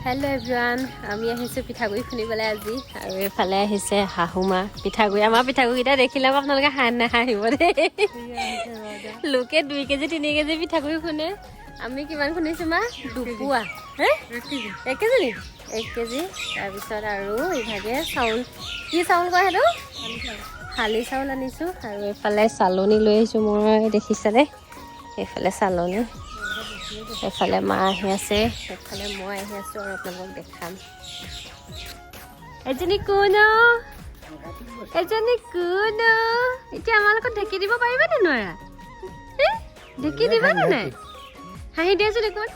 Hello' everyone, আমি আহিছোঁ পিঠাগুড়ি খুন্দিবলৈ আজি। আৰু এইফালে আহিছে শাহুমা। পিঠাগুড়ি আমাৰ পিঠাগুড়িকেইটা দেখিলে আপোনালোকে নাহাঁহিব দেই। লোকে 2 কেজি 3 কেজি পিঠাগুড়ি খুন্দে, আমি কিমান খুন্দিছোঁ মা? দুপোৱা। 1 কেজি নি? 1 কেজি। তাৰপিছত আৰু ইভাগে চাউল, কি চাউল কয় সেইটো? শালি চাউল আনিছোঁ। আৰু এইফালে চালনী লৈ আহিছোঁ মই, দেখিছেনে? এইফালে চালনী, এফালে মা আহি আছে, এফালে মই আহি আছোঁ আৰু আপোনালোকক দেখাম। এজনী কোন? এজনী কোন? এতিয়া আমাৰ লগত ঢেঁকী দিব পাৰিবা নে নোৱাৰা? ঢেঁকী দিবা নে নাই? হাঁহি দিয়াচোন দেখোন।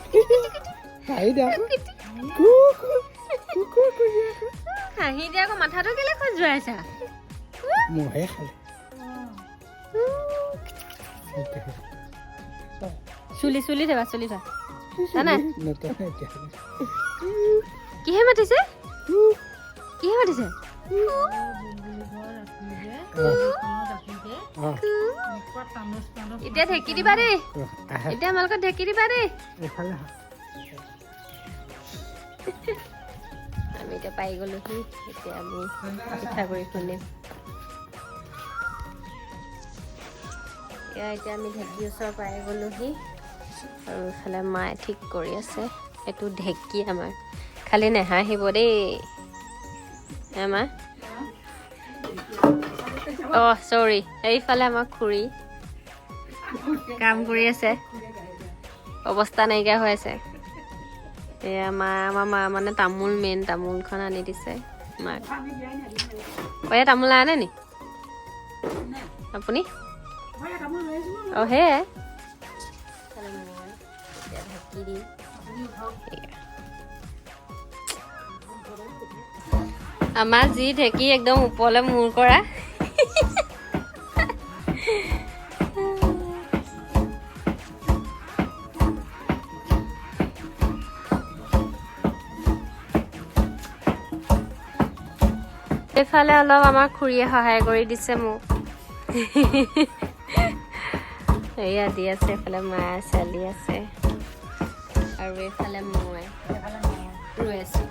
হাঁহি দিয়া আকৌ মাথাটো কেলে খজুৱাইছা? চুলি থবা, চুলি থোৱা জানা? কিহে মাতিছে? কিহে মাতিছে? এতিয়া ঢেঁকী দিবা দেই, এতিয়া আমালোকৰ ঢেঁকী দিবা দেই। আমি এতিয়া পাই গ'লোহি, এতিয়া আমি পিঠাগুড়ি খুন্দিম। এতিয়া আমি ঢেঁকীৰ ওচৰ পাই গ'লোহি, আৰু এইফালে মায়ে ঠিক কৰি আছে। এইটো ঢেঁকী আমাৰ, খালি নেহাঁহিব দেই আমাৰ। অঁ চৰি, এইফালে আমাৰ খুৰী কাম কৰি আছে, অৱস্থা নাইকিয়া হৈ আছে। এয়া আমাৰ মা মানে মেইন তামোলখন আনি দিছে মাক। এয়া তামোল আনে নি আপুনি? অঁ সেয়াই ঢেঁকী দি আমাৰ যি ঢেঁকী একদম ওপৰলৈ মূৰ কৰা। এইফালে অলপ আমাৰ খুৰীয়ে সহায় কৰি দিছে মোক। এয়া দি আছে, এইফালে মায়ে চালি আছে, আৰু এইফালে মই ৰৈ আছোঁ।